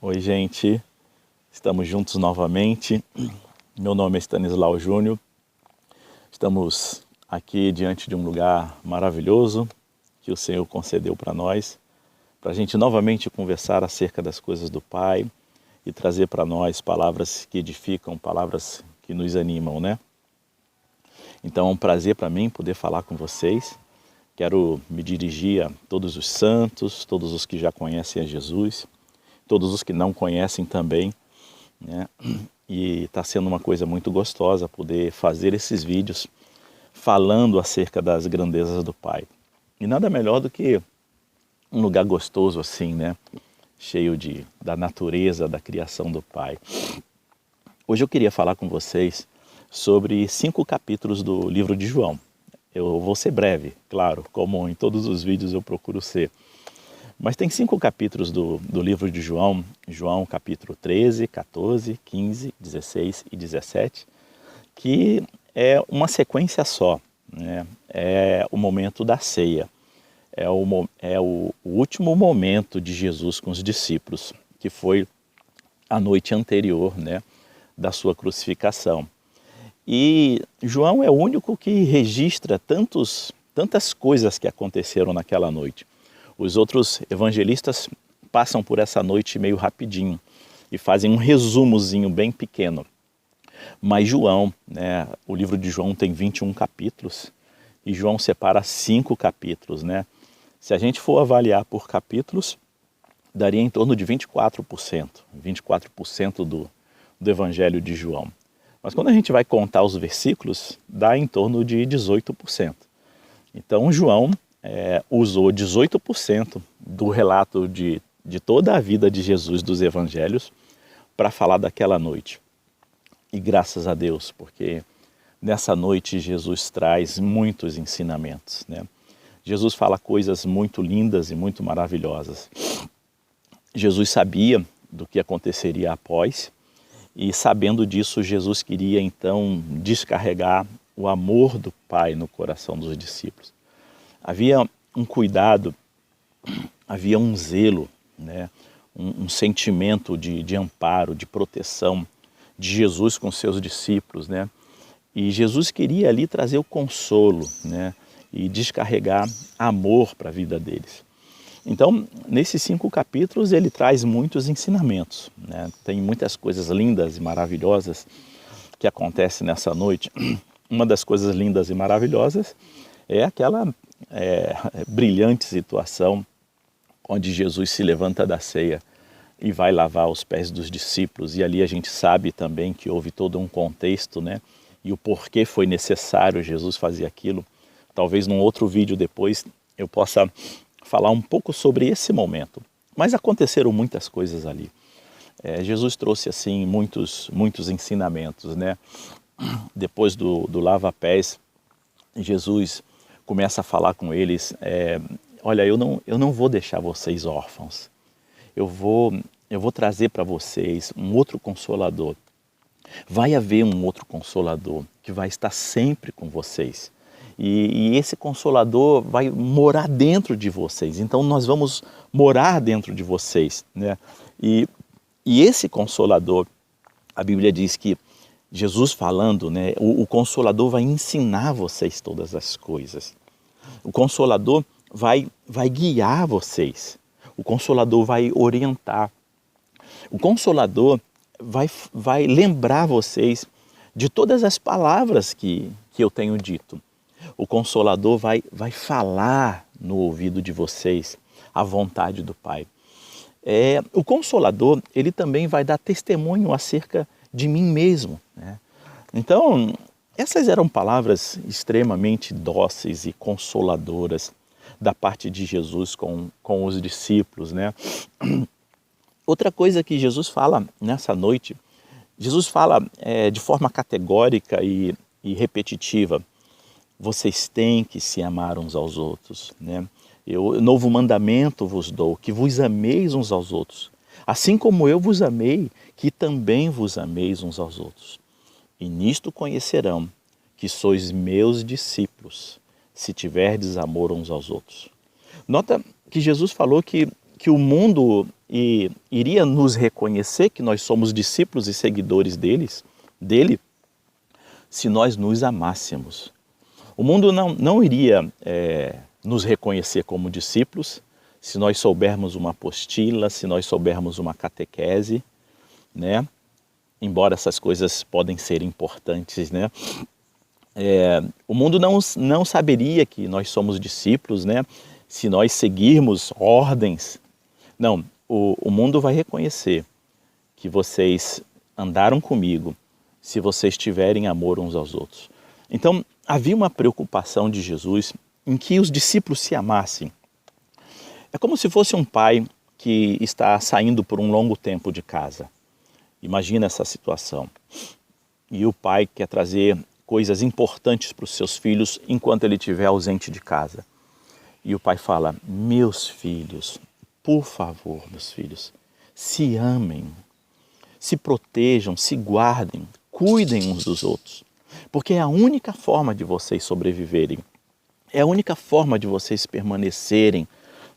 Oi, gente. Estamos juntos novamente. Meu nome é Stanislau Júnior. Estamos aqui diante de um lugar maravilhoso que o Senhor concedeu para nós, para a gente novamente conversar acerca das coisas do Pai e trazer para nós palavras que edificam, palavras que nos animam, né? Então é um prazer para mim poder falar com vocês. Quero me dirigir a todos os santos, todos os que já conhecem a Jesus, todos os que não conhecem também, né? E está sendo uma coisa muito gostosa poder fazer esses vídeos falando acerca das grandezas do Pai. E nada melhor do que um lugar gostoso assim, né? Cheio da natureza, da criação do Pai. Hoje eu queria falar com vocês sobre 5 capítulos do livro de João. Eu vou ser breve, claro, como em todos os vídeos eu procuro ser. Mas tem 5 capítulos do livro de João, João capítulo 13, 14, 15, 16 e 17, que é uma sequência só, né? É o momento da ceia, é o último momento de Jesus com os discípulos, que foi a noite anterior, né, da sua crucificação. E João é o único que registra tantas coisas que aconteceram naquela noite. Os outros evangelistas passam por essa noite meio rapidinho e fazem um resumozinho bem pequeno. Mas João, né, o livro de João tem 21 capítulos e João separa 5 capítulos, né? Se a gente for avaliar por capítulos, daria em torno de 24% do evangelho de João. Mas quando a gente vai contar os versículos, dá em torno de 18%. Então João usou 18% do relato de toda a vida de Jesus dos evangelhos para falar daquela noite. E graças a Deus, porque nessa noite Jesus traz muitos ensinamentos, né? Jesus fala coisas muito lindas e muito maravilhosas. Jesus sabia do que aconteceria após e, sabendo disso, Jesus queria então descarregar o amor do Pai no coração dos discípulos. Havia um cuidado, havia um zelo, né? um sentimento de amparo, de proteção de Jesus com seus discípulos, né? E Jesus queria ali trazer o consolo, né? E descarregar amor para a vida deles. Então, nesses 5 capítulos, ele traz muitos ensinamentos, né? Tem muitas coisas lindas e maravilhosas que acontecem nessa noite. Uma das coisas lindas e maravilhosas é aquela brilhante situação onde Jesus se levanta da ceia e vai lavar os pés dos discípulos. E ali a gente sabe também que houve todo um contexto, né? E o porquê foi necessário Jesus fazer aquilo. Talvez num outro vídeo depois eu possa falar um pouco sobre esse momento. Mas aconteceram muitas coisas ali. Jesus trouxe assim muitos ensinamentos, né? Depois do lava-pés, Jesus começa a falar com eles, olha, eu não vou deixar vocês órfãos. Eu vou trazer para vocês um outro consolador. Vai haver um outro consolador que vai estar sempre com vocês. E esse consolador vai morar dentro de vocês. Então nós vamos morar dentro de vocês, né? E esse consolador, a Bíblia diz que Jesus falando, né, o consolador vai ensinar vocês todas as coisas. O consolador vai guiar vocês. O consolador vai orientar. O consolador vai lembrar vocês de todas as palavras que eu tenho dito. O Consolador vai falar no ouvido de vocês a vontade do Pai. O Consolador, ele também vai dar testemunho acerca de mim mesmo, né? Então, essas eram palavras extremamente dóceis e consoladoras da parte de Jesus com os discípulos, né? Outra coisa que Jesus fala nessa noite, Jesus fala de forma categórica e repetitiva: vocês têm que se amar uns aos outros, né? Novo mandamento vos dou, que vos ameis uns aos outros. Assim como eu vos amei, que também vos ameis uns aos outros. E nisto conhecerão que sois meus discípulos, se tiverdes amor uns aos outros. Nota que Jesus falou que que o mundo iria nos reconhecer que nós somos discípulos e seguidores dele, se nós nos amássemos. O mundo não iria nos reconhecer como discípulos se nós soubermos uma apostila, se nós soubermos uma catequese, né? Embora essas coisas podem ser importantes, né? O mundo não saberia que nós somos discípulos, né? Se nós seguirmos ordens. Não, o mundo vai reconhecer que vocês andaram comigo se vocês tiverem amor uns aos outros. Então, havia uma preocupação de Jesus em que os discípulos se amassem. É como se fosse um pai que está saindo por um longo tempo de casa. Imagina essa situação. E o pai quer trazer coisas importantes para os seus filhos enquanto ele estiver ausente de casa. E o pai fala: meus filhos, por favor, meus filhos, se amem, se protejam, se guardem, cuidem uns dos outros. Porque é a única forma de vocês sobreviverem, é a única forma de vocês permanecerem,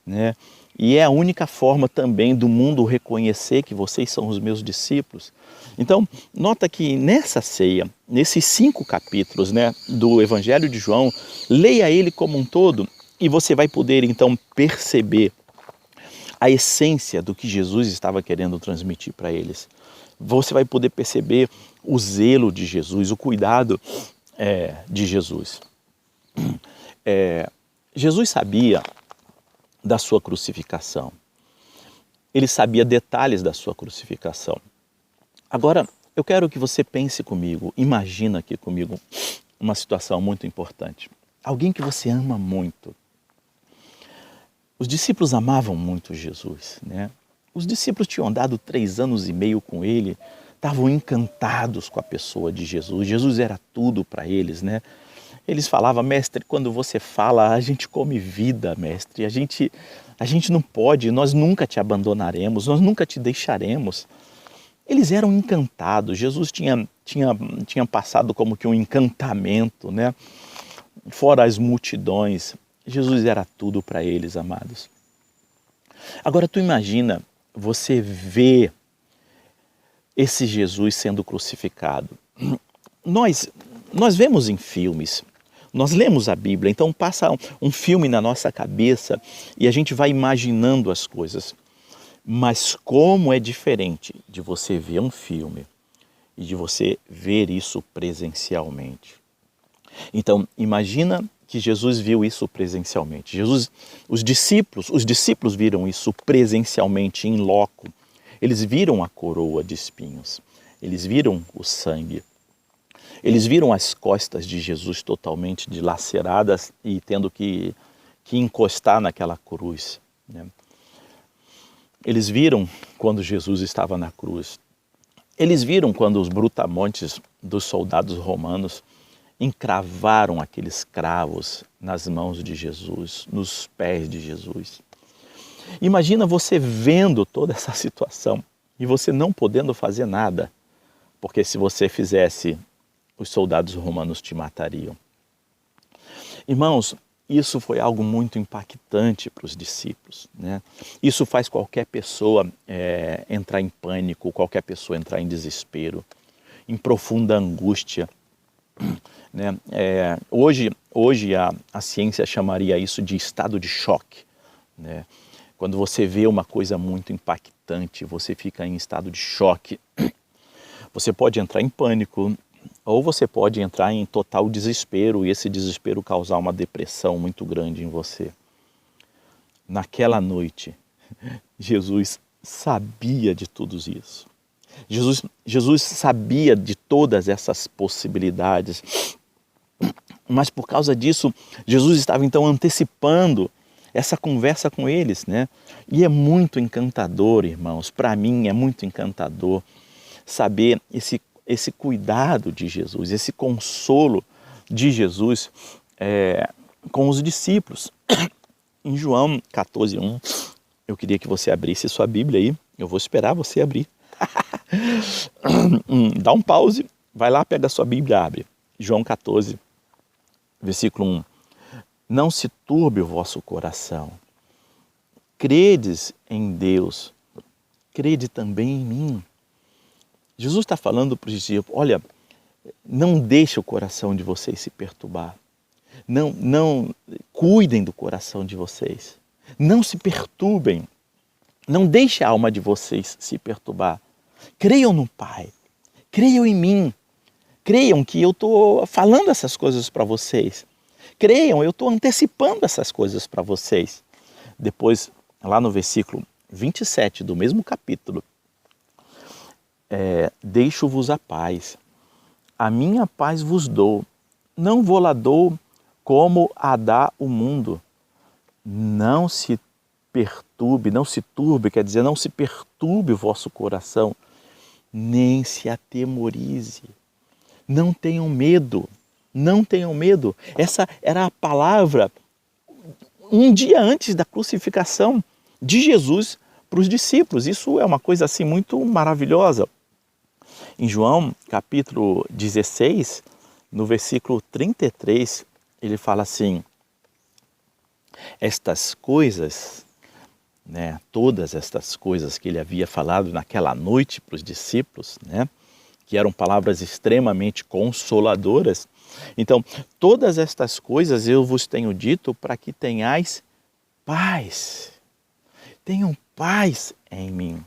né? E é a única forma também do mundo reconhecer que vocês são os meus discípulos. Então, nota que nessa ceia, nesses 5 capítulos, né, do Evangelho de João, leia ele como um todo e você vai poder então perceber a essência do que Jesus estava querendo transmitir para eles. Você vai poder perceber o zelo de Jesus, o cuidado de Jesus. Jesus sabia da sua crucificação. Ele sabia detalhes da sua crucificação. Agora, eu quero que você pense comigo, imagina aqui comigo uma situação muito importante. Alguém que você ama muito. Os discípulos amavam muito Jesus, né? Os discípulos tinham andado 3 anos e meio com ele, estavam encantados com a pessoa de Jesus. Jesus era tudo para eles, né? Eles falavam: mestre, quando você fala, a gente come vida, mestre. A gente não pode, nós nunca te abandonaremos, nós nunca te deixaremos. Eles eram encantados. Jesus tinha passado como que um encantamento, né? Fora as multidões. Jesus era tudo para eles, amados. Agora tu imagina, você vê esse Jesus sendo crucificado. Nós vemos em filmes, nós lemos a Bíblia, então passa um filme na nossa cabeça e a gente vai imaginando as coisas. Mas como é diferente de você ver um filme e de você ver isso presencialmente. Então, imagina que Jesus viu isso presencialmente. Os discípulos viram isso presencialmente, em loco. Eles viram a coroa de espinhos, eles viram o sangue. Eles viram as costas de Jesus totalmente dilaceradas e tendo que encostar naquela cruz, né? Eles viram quando Jesus estava na cruz. Eles viram quando os brutamontes dos soldados romanos encravaram aqueles cravos nas mãos de Jesus, nos pés de Jesus. Imagina você vendo toda essa situação e você não podendo fazer nada, porque se você fizesse, os soldados romanos te matariam. Irmãos, isso foi algo muito impactante para os discípulos, né? Isso faz qualquer pessoa entrar em pânico, qualquer pessoa entrar em desespero, em profunda angústia, né? Hoje a ciência chamaria isso de estado de choque, né? Quando você vê uma coisa muito impactante, você fica em estado de choque. Você pode entrar em pânico, ou você pode entrar em total desespero e esse desespero causar uma depressão muito grande em você. Naquela noite, Jesus sabia de tudo isso. Jesus sabia de todas essas possibilidades, mas por causa disso, Jesus estava então antecipando essa conversa com eles, né? E é muito encantador, irmãos, para mim é muito encantador saber esse cuidado de Jesus, esse consolo de Jesus com os discípulos. Em João 14:1, eu queria que você abrisse sua Bíblia aí, eu vou esperar você abrir. Dá um pause, vai lá, pega a sua Bíblia, abre. João 14, versículo 1. Não se turbe o vosso coração. credes em Deus, crede também em mim. Jesus está falando para os discípulos, olha, não deixe o coração de vocês se perturbar. Não cuidem do coração de vocês. Não se perturbem. Não deixe a alma de vocês se perturbar. Creiam no Pai. Creiam em mim. Creiam que eu estou falando essas coisas para vocês. Creiam, eu estou antecipando essas coisas para vocês. Depois, lá no versículo 27 do mesmo capítulo, deixo-vos a paz. A minha paz vos dou. Não vou lá dou como a dá o mundo. Não se perturbe, não se turbe, quer dizer, não se perturbe o vosso coração, nem se atemorize. Não tenham medo, não tenham medo. Essa era a palavra um dia antes da crucificação de Jesus para os discípulos. Isso é uma coisa assim muito maravilhosa. Em João capítulo 16, no versículo 33, ele fala assim, estas coisas, todas estas coisas que ele havia falado naquela noite para os discípulos, que eram palavras extremamente consoladoras. Então, todas estas coisas eu vos tenho dito para que tenhais paz. Tenham paz em mim.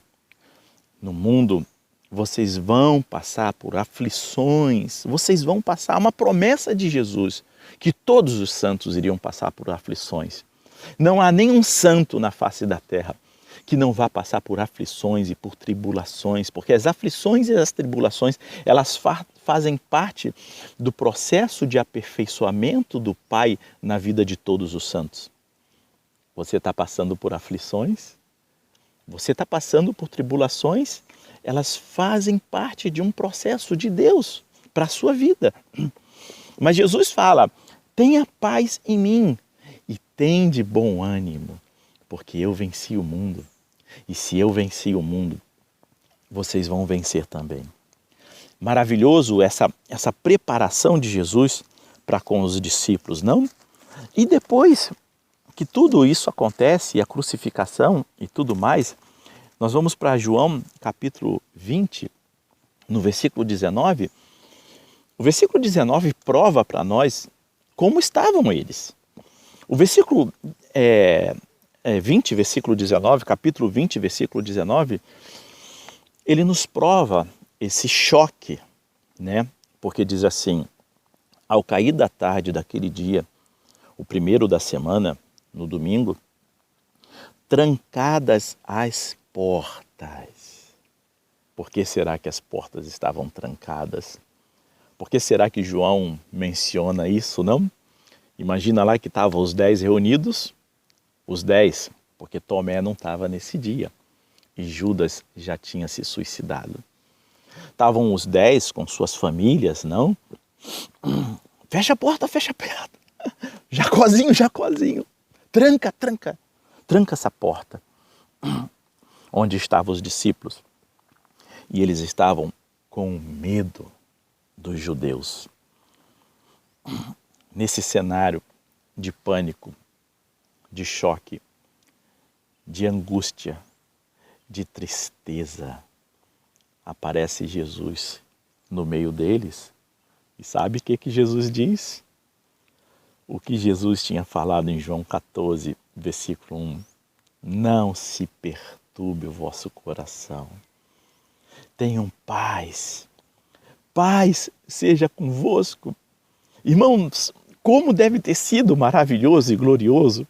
No mundo vocês vão passar por aflições, vocês vão passar, uma promessa de Jesus, que todos os santos iriam passar por aflições. Não há nenhum santo na face da terra que não vá passar por aflições e por tribulações, porque as aflições e as tribulações, elas fazem parte do processo de aperfeiçoamento do Pai na vida de todos os santos. Você está passando por aflições? Você está passando por tribulações? Elas fazem parte de um processo de Deus para a sua vida. Mas Jesus fala, tenha paz em mim e tende bom ânimo, porque eu venci o mundo. E se eu venci o mundo, vocês vão vencer também. Maravilhoso essa preparação de Jesus para com os discípulos, não? E depois que tudo isso acontece, a crucificação e tudo mais, nós vamos para João capítulo 20, no versículo 19. O versículo 19 prova para nós como estavam eles. O versículo 20, versículo 19, capítulo 20, versículo 19, ele nos prova esse choque, Porque diz assim, ao cair da tarde daquele dia, o primeiro da semana, no domingo, trancadas as portas. Por que será que as portas estavam trancadas? Por que será que João menciona isso, não? Imagina lá que estavam os 10 reunidos, os 10, porque Tomé não estava nesse dia e Judas já tinha se suicidado. Estavam os 10 com suas famílias, não? Fecha a porta, fecha a porta. Jacozinho. Tranca essa porta. Onde estavam os discípulos? E eles estavam com medo dos judeus. Nesse cenário de pânico, de choque, de angústia, de tristeza, aparece Jesus no meio deles. E sabe o que Jesus diz? O que Jesus tinha falado em João 14, versículo 1. Não se perturbe o vosso coração. Tenham paz. Paz seja convosco. Irmãos, como deve ter sido maravilhoso e glorioso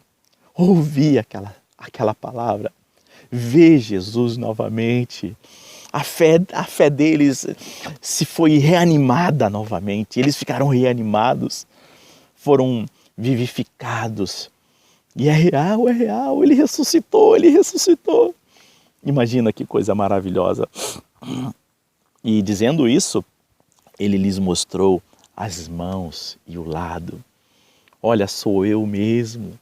ouvir aquela palavra, ver Jesus novamente. A fé deles se foi reanimada novamente, eles ficaram reanimados, foram vivificados. E é real, ele ressuscitou. Imagina que coisa maravilhosa. E dizendo isso, ele lhes mostrou as mãos e o lado. Olha, sou eu mesmo.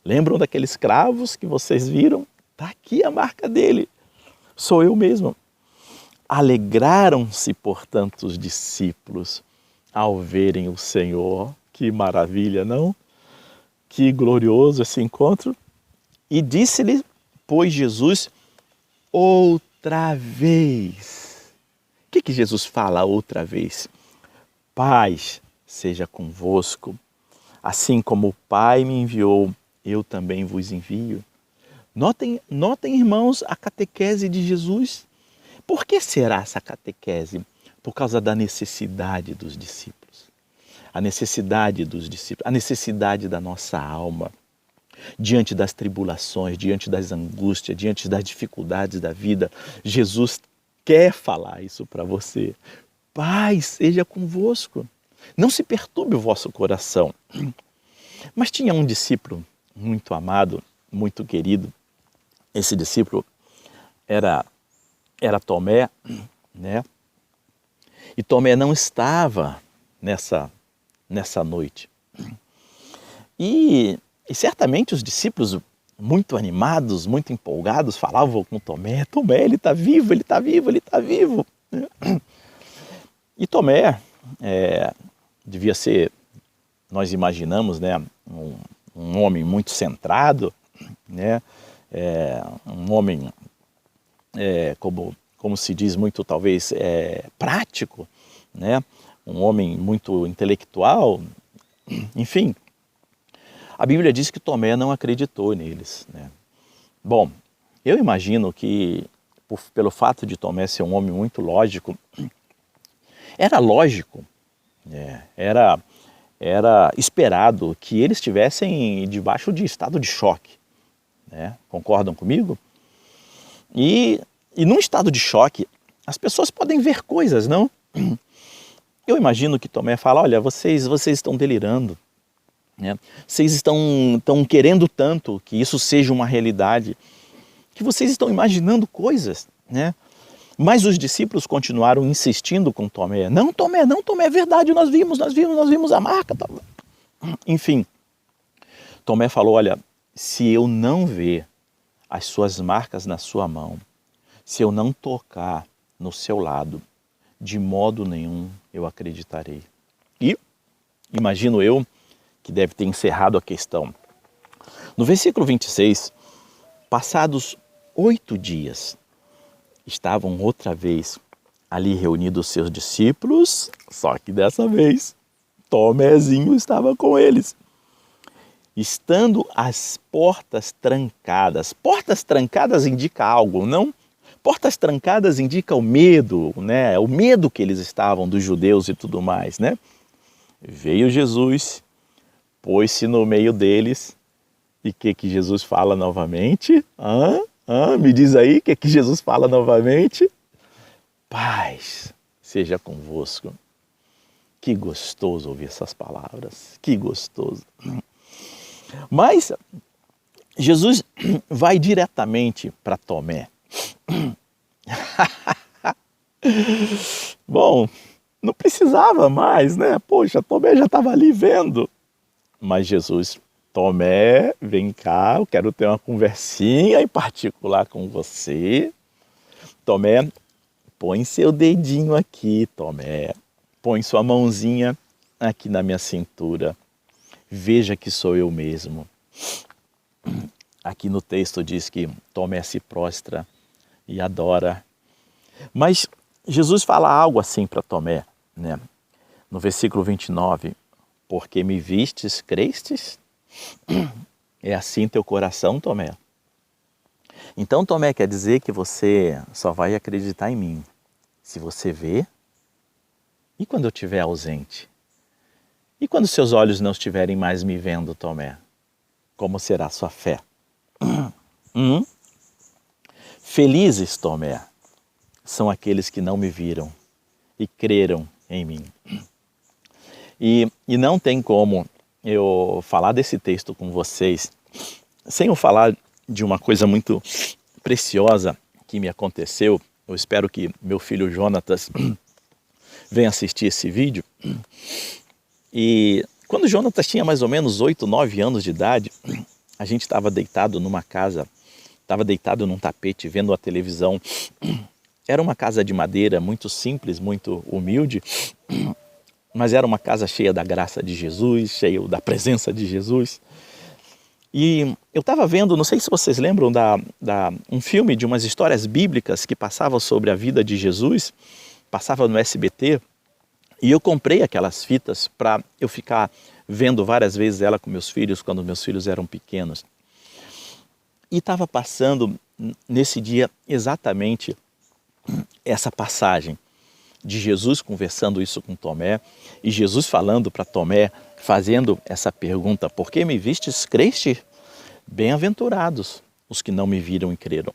Lembram daqueles cravos que vocês viram? Está aqui a marca dele. Sou eu mesmo. Alegraram-se, portanto, os discípulos ao verem o Senhor. Que maravilha, não? Que glorioso esse encontro. E disse-lhe pois Jesus outra vez. O que Jesus fala outra vez? Paz seja convosco, assim como o Pai me enviou, eu também vos envio. Notem, irmãos, a catequese de Jesus. Por que será essa catequese? Por causa da necessidade dos discípulos. A necessidade dos discípulos, a necessidade da nossa alma. Diante das tribulações, diante das angústias, diante das dificuldades da vida, Jesus quer falar isso para você. Paz seja convosco. Não se perturbe o vosso coração. Mas tinha um discípulo muito amado, muito querido. Esse discípulo era Tomé, né? E Tomé não estava nessa noite. E certamente os discípulos, muito animados, muito empolgados, falavam com Tomé, Tomé, ele está vivo, ele está vivo, ele está vivo. E Tomé devia ser, nós imaginamos, né, um homem muito centrado, né, um homem, como se diz muito, talvez, prático, né, um homem muito intelectual, enfim. A Bíblia diz que Tomé não acreditou neles, né? Bom, eu imagino que, pelo fato de Tomé ser um homem muito lógico, era lógico, era esperado que eles estivessem debaixo de estado de choque, né? Concordam comigo? E num estado de choque, as pessoas podem ver coisas, não? Eu imagino que Tomé fala, olha, vocês estão delirando. Né? Vocês estão querendo tanto que isso seja uma realidade, que vocês estão imaginando coisas, né? Mas os discípulos continuaram insistindo com Tomé. Não, Tomé, é verdade, nós vimos a marca. Enfim, Tomé falou, olha, se eu não ver as suas marcas na sua mão, se eu não tocar no seu lado, de modo nenhum eu acreditarei. E imagino eu que deve ter encerrado a questão. No versículo 26, passados 8 dias, estavam outra vez ali reunidos seus discípulos, só que dessa vez Tomézinho estava com eles. Estando as portas trancadas indica algo, não? Portas trancadas indica o medo, né? O medo que eles estavam dos judeus e tudo mais, né? Veio Jesus, pôs-se no meio deles, e o que Jesus fala novamente? Me diz aí, o que Jesus fala novamente? Paz seja convosco. Que gostoso ouvir essas palavras, que gostoso. Mas Jesus vai diretamente para Tomé. Bom, não precisava mais, né? Poxa, Tomé já estava ali vendo. Mas Jesus, Tomé, vem cá, eu quero ter uma conversinha em particular com você. Tomé, põe seu dedinho aqui, Tomé. Põe sua mãozinha aqui na minha cintura. Veja que sou eu mesmo. Aqui no texto diz que Tomé se prostra e adora. Mas Jesus fala algo assim para Tomé, né? No versículo 29, porque me vistes, crestes? É assim teu coração, Tomé? Então, Tomé, quer dizer que você só vai acreditar em mim se você vê? E quando eu estiver ausente? E quando seus olhos não estiverem mais me vendo, Tomé? Como será a sua fé? Felizes, Tomé, são aqueles que não me viram e creram em mim. E não tem como eu falar desse texto com vocês sem eu falar de uma coisa muito preciosa que me aconteceu. Eu espero que meu filho Jonatas venha assistir esse vídeo. E quando Jonatas tinha mais ou menos 8, 9 anos de idade, a gente estava deitado numa casa, estava deitado num tapete vendo a televisão. Era uma casa de madeira muito simples, muito humilde, mas era uma casa cheia da graça de Jesus, cheia da presença de Jesus. E eu estava vendo, não sei se vocês lembram, um filme de umas histórias bíblicas que passavam sobre a vida de Jesus, passava no SBT, e eu comprei aquelas fitas para eu ficar vendo várias vezes ela com meus filhos, quando meus filhos eram pequenos. E estava passando nesse dia exatamente essa passagem de Jesus conversando isso com Tomé, e Jesus falando para Tomé, fazendo essa pergunta: por que me vistes, creste? Bem-aventurados os que não me viram e creram.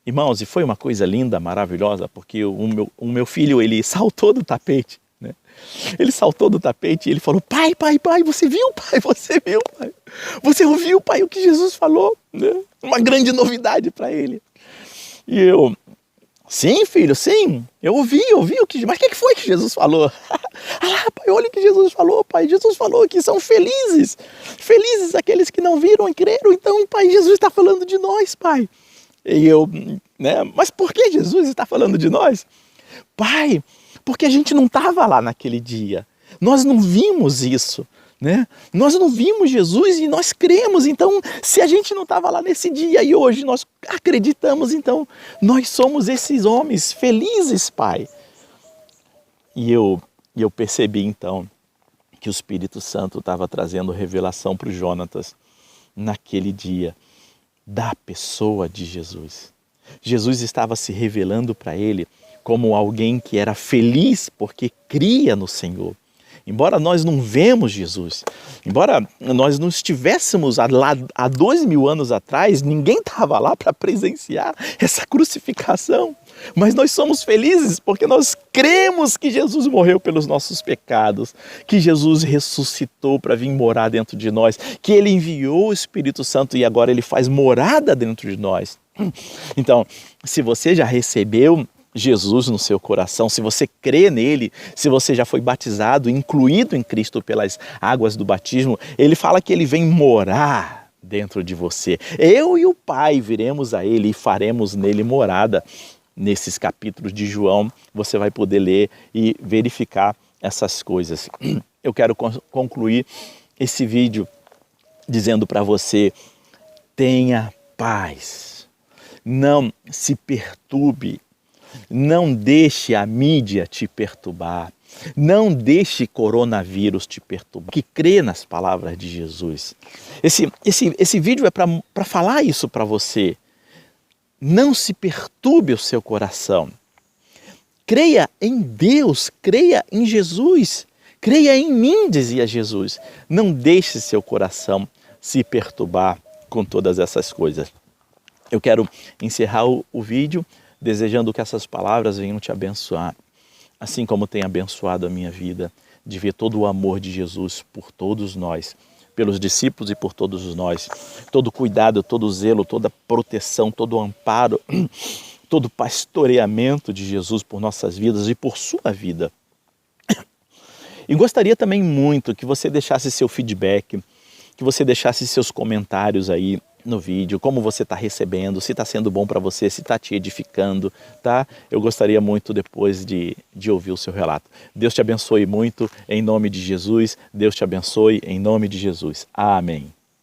Irmãos, e foi uma coisa linda, maravilhosa, porque o meu filho, ele saltou do tapete, né? Ele saltou do tapete e ele falou: pai, você viu, pai? Você viu, pai? Você ouviu, pai, o que Jesus falou? Né? Uma grande novidade para ele. E eu: sim, filho, sim, eu ouvi o que... Mas o que foi que Jesus falou? Ah, pai, olha o que Jesus falou, pai. Jesus falou que são felizes aqueles que não viram e creram. Então, pai, Jesus está falando de nós, pai. E eu, né, mas por que Jesus está falando de nós? Pai, porque a gente não estava lá naquele dia. Nós não vimos isso, né? Nós não vimos Jesus e nós cremos. Então, se a gente não estava lá nesse dia e hoje nós acreditamos, então nós somos esses homens felizes, pai. E eu percebi então que o Espírito Santo estava trazendo revelação para o Jonatas naquele dia da pessoa de Jesus. Jesus estava se revelando para ele como alguém que era feliz porque cria no Senhor. Embora nós não vemos Jesus, embora nós não estivéssemos lá há 2000 anos atrás, ninguém estava lá para presenciar essa crucificação. Mas nós somos felizes porque nós cremos que Jesus morreu pelos nossos pecados, que Jesus ressuscitou para vir morar dentro de nós, que Ele enviou o Espírito Santo e agora Ele faz morada dentro de nós. Então, se você já recebeu Jesus no seu coração, se você crê nele, se você já foi batizado, incluído em Cristo pelas águas do batismo, ele fala que ele vem morar dentro de você. Eu e o Pai viremos a ele e faremos nele morada. Nesses capítulos de João, você vai poder ler e verificar essas coisas. Eu quero concluir esse vídeo dizendo para você: tenha paz, não se perturbe, não deixe a mídia te perturbar, não deixe coronavírus te perturbar, que crê nas palavras de Jesus. Esse vídeo é para falar isso para você. Não se perturbe o seu coração. Creia em Deus, creia em Jesus, creia em mim, dizia Jesus. Não deixe seu coração se perturbar com todas essas coisas. Eu quero encerrar o vídeo desejando que essas palavras venham te abençoar, assim como tem abençoado a minha vida, de ver todo o amor de Jesus por todos nós, pelos discípulos e por todos nós, todo cuidado, todo zelo, toda proteção, todo amparo, todo pastoreamento de Jesus por nossas vidas e por sua vida. E gostaria também muito que você deixasse seu feedback, que você deixasse seus comentários aí no vídeo, como você está recebendo, se está sendo bom para você, se está te edificando, tá? Eu gostaria muito depois de ouvir o seu relato. Deus te abençoe muito, em nome de Jesus. Deus te abençoe, em nome de Jesus. Amém.